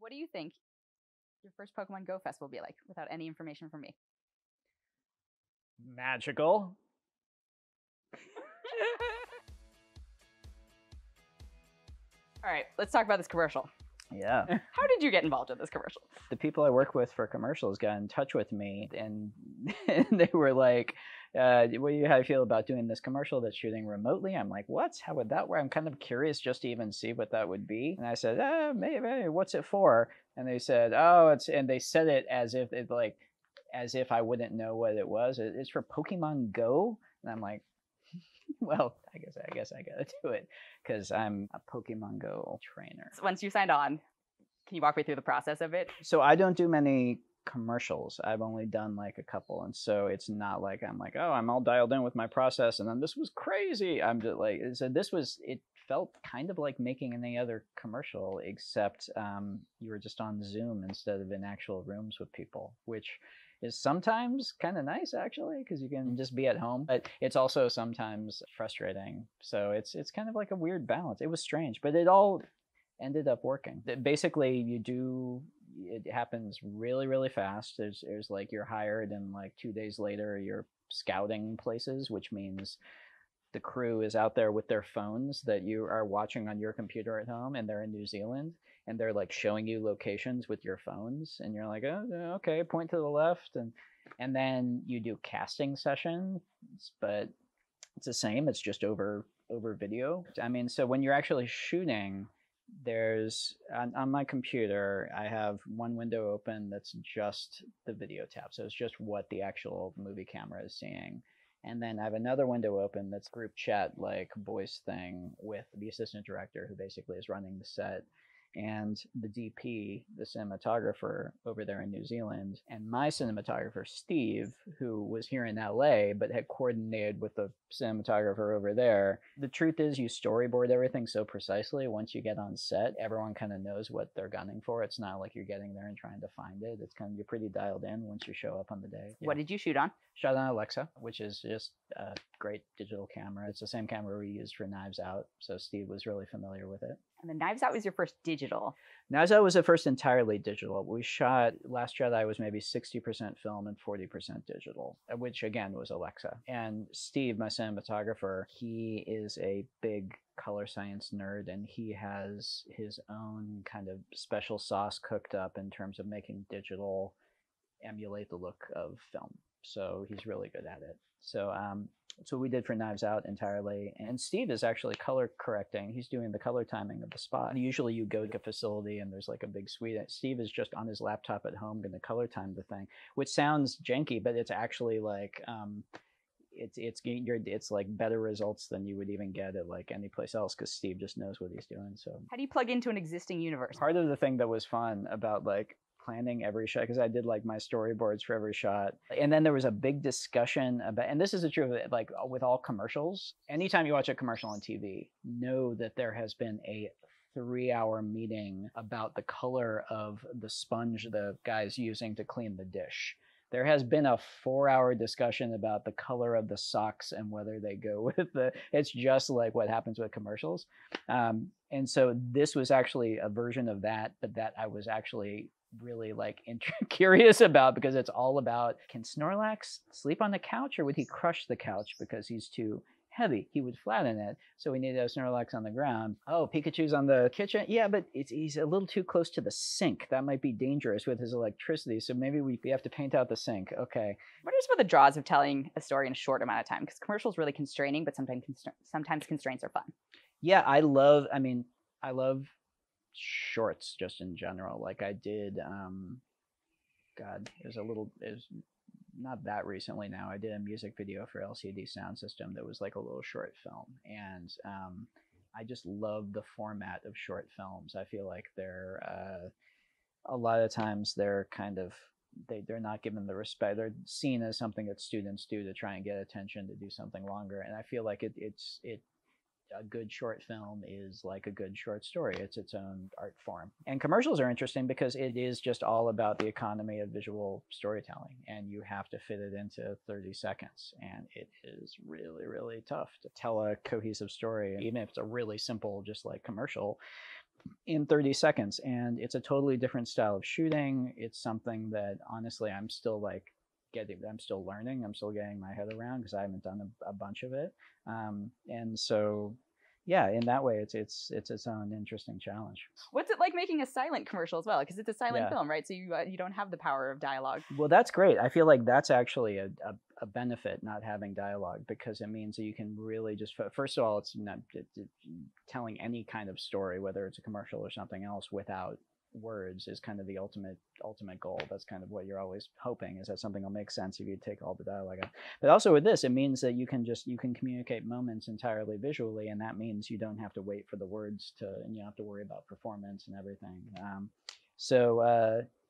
What do you think your first Pokemon Go Fest will be like without any information from me? Magical. All right, let's talk about this commercial. Yeah. How did you get involved in this commercial? The people I work with for commercials got in touch with me, and they were like, how do you feel about doing this commercial that's shooting remotely? I'm like, what? How would that work? I'm kind of curious just to even see what that would be. And I said, maybe, what's it for? And they said, and they said it as if as if I wouldn't know what it was. It's for Pokemon Go. And I'm like, well, I guess I gotta do it because I'm a Pokemon Go trainer. So once you signed on, can you walk me through the process of it? So I don't do many commercials. I've only done like a couple, and so it's not like I'm like, oh, I'm all dialed in with my process, and then this was crazy. I'm just like, so it felt kind of like making any other commercial, except you were just on Zoom instead of in actual rooms with people, which is sometimes kind of nice actually, because you can just be at home, but it's also sometimes frustrating. So it's kind of like a weird balance. It was strange, but it all ended up working. Basically, it happens really, really fast. There's like you're hired, and like 2 days later you're scouting places, which means the crew is out there with their phones that you are watching on your computer at home, and they're in New Zealand, and they're like showing you locations with your phones, and you're like, oh, okay, point to the left, and then you do casting sessions, but it's the same. It's just over video. I mean, so when you're actually shooting, there's on my computer, I have one window open that's just the video tab, so it's just what the actual movie camera is seeing. And then I have another window open that's group chat, like voice thing with the assistant director who basically is running the set, and the DP, the cinematographer over there in New Zealand, and my cinematographer, Steve, who was here in LA but had coordinated with the cinematographer over there. The truth is, you storyboard everything so precisely. Once you get on set, everyone kind of knows what they're gunning for. It's not like you're getting there and trying to find it. It's kind of, you're pretty dialed in once you show up on the day. What did you shoot on? Shot on Alexa, which is just a great digital camera. It's the same camera we used for Knives Out, so Steve was really familiar with it. And then Knives Out was your first digital. Knives Out was the first entirely digital. We shot, Last Jedi was maybe 60% film and 40% digital, which again was Alexa. And Steve, my cinematographer, he is a big color science nerd, and he has his own kind of special sauce cooked up in terms of making digital emulate the look of film. So he's really good at it. So that's what we did for Knives Out entirely. And Steve is actually color correcting. He's doing the color timing of the spot. Usually you go to a facility and there's like a big suite. Steve is just on his laptop at home going to color time the thing, which sounds janky, but it's actually like it's like better results than you would even get at like any place else, because Steve just knows what he's doing. So how do you plug into an existing universe? Part of the thing that was fun about like planning every shot, because I did like my storyboards for every shot, and then there was a big discussion about, and this is the truth of it, like with all commercials, anytime you watch a commercial on TV, know that there has been a 3-hour meeting about the color of the sponge the guy's using to clean the dish. There has been a 4-hour discussion about the color of the socks and whether they go with it's just like what happens with commercials. And so this was actually a version of that, but that I was actually really like curious about, because it's all about, can Snorlax sleep on the couch, or would he crush the couch because he's too heavy? He would flatten it, so we needed a Snorlax on the ground. Oh, Pikachu's on the kitchen. Yeah, but he's a little too close to the sink. That might be dangerous with his electricity, so maybe we have to paint out the sink. Okay. What are some of the draws of telling a story in a short amount of time? Because commercial is really constraining, but sometimes constraints are fun. Yeah, I love shorts just in general. Like I did, it was not that recently now. I did a music video for LCD Sound System that was like a little short film, and I just love the format of short films. I feel like they're a lot of times they're kind of they're not given the respect. They're seen as something that students do to try and get attention to do something longer, and I feel like it's a good short film is like a good short story. It's its own art form. And commercials are interesting because it is just all about the economy of visual storytelling, and you have to fit it into 30 seconds. And it is really, really tough to tell a cohesive story, even if it's a really simple, just like commercial. in 30 seconds. And it's a totally different style of shooting. It's something that honestly, I'm still like I'm still learning. I'm still getting my head around because I haven't done a bunch of it. And so, yeah, in that way, it's its own interesting challenge. What's it like making a silent commercial as well? Because it's a silent film, right? So you don't have the power of dialogue. Well, that's great. I feel like that's actually a benefit, not having dialogue, because it means that you can really just, first of all, it's not telling any kind of story, whether it's a commercial or something else, without words is kind of the ultimate goal. That's kind of what you're always hoping, is that something will make sense if you take all the dialogue out. But also with this, it means that you can communicate moments entirely visually, and that means you don't have to wait for the words and you don't have to worry about performance and everything.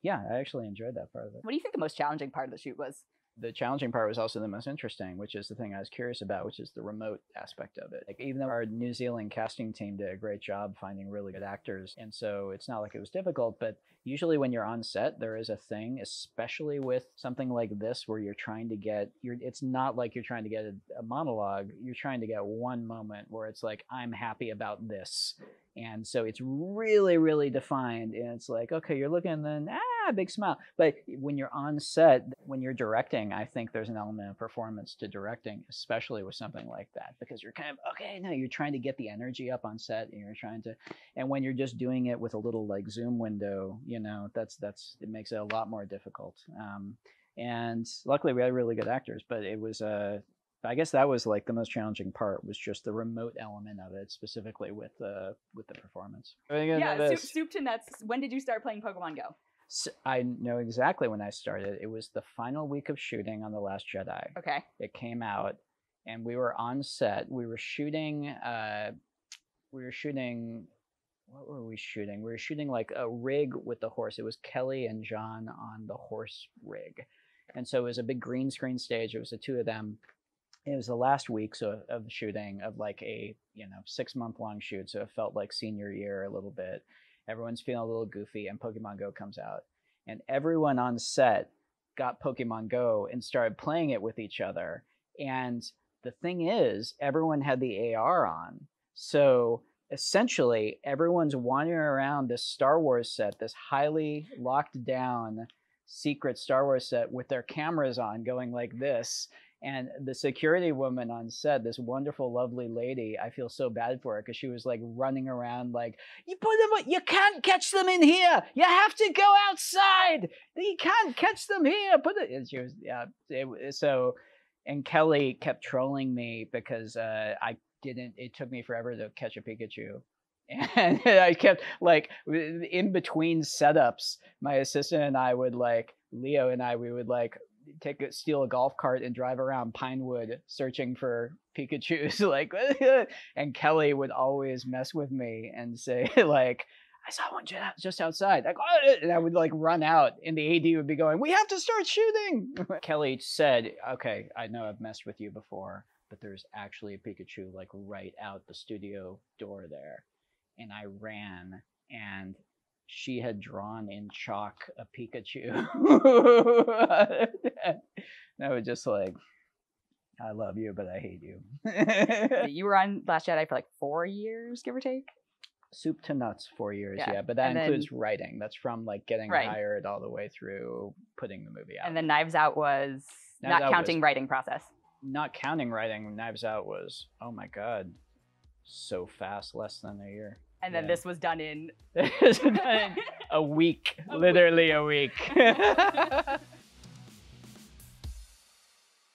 Yeah, I actually enjoyed that part of it. What do you think the most challenging part of the shoot was? The challenging part was also the most interesting, which is the thing I was curious about, which is the remote aspect of it. Like, even though our New Zealand casting team did a great job finding really good actors, and so it's not like it was difficult, but usually when you're on set, there is a thing, especially with something like this, where you're trying to get, it's not like you're trying to get a monologue, you're trying to get one moment where it's like, I'm happy about this. And so it's really, really defined. And it's like, okay, you're looking and then, big smile. But when you're on set, when you're directing, I think there's an element of performance to directing, especially with something like that, because you're kind of, okay, no, you're trying to get the energy up on set, and you're trying to, and when you're just doing it with a little like Zoom window, you know, it makes it a lot more difficult. And luckily we had really good actors, but it was, I guess that was like the most challenging part, was just the remote element of it, specifically with the performance. Yeah, soup to nuts. When did you start playing Pokemon Go? So I know exactly when I started. It was the final week of shooting on The Last Jedi. Okay. It came out, and we were on set. We were shooting. What were we shooting? We were shooting like a rig with the horse. It was Kelly and John on the horse rig, and so it was a big green screen stage. It was the two of them. It was the last week of the shooting of like a 6-month long shoot, so it felt like senior year a little bit. Everyone's feeling a little goofy, and Pokemon Go comes out, and everyone on set got Pokemon Go and started playing it with each other. And the thing is, everyone had the AR on, so essentially everyone's wandering around this Star Wars set, this highly locked down secret Star Wars set, with their cameras on, going like this. And the security woman on set, this wonderful, lovely lady, I feel so bad for her, because she was like running around like, you can't catch them in here. You have to go outside. You can't catch them here. And she was, and Kelly kept trolling me because it took me forever to catch a Pikachu. And I kept, like, in between setups, my assistant and I would, like, Leo and I, we would, like, steal a golf cart and drive around Pinewood searching for Pikachus, like, and Kelly would always mess with me and say, like, I saw one just outside, like, and I would like run out, and the AD would be going, we have to start shooting. Kelly said, okay, I know I've messed with you before, but there's actually a Pikachu like right out the studio door there. And I ran, and she had drawn in chalk a Pikachu. And I was just like, I love you, but I hate you. You were on Last Jedi for like 4 years, give or take? Soup to nuts, 4 years, yeah. But that includes writing. That's from like getting hired all the way through putting the movie out. And then Knives Out was not counting writing process. Not counting writing, Knives Out was, oh my God, so fast, less than a year. And then this was done in a week, literally a week.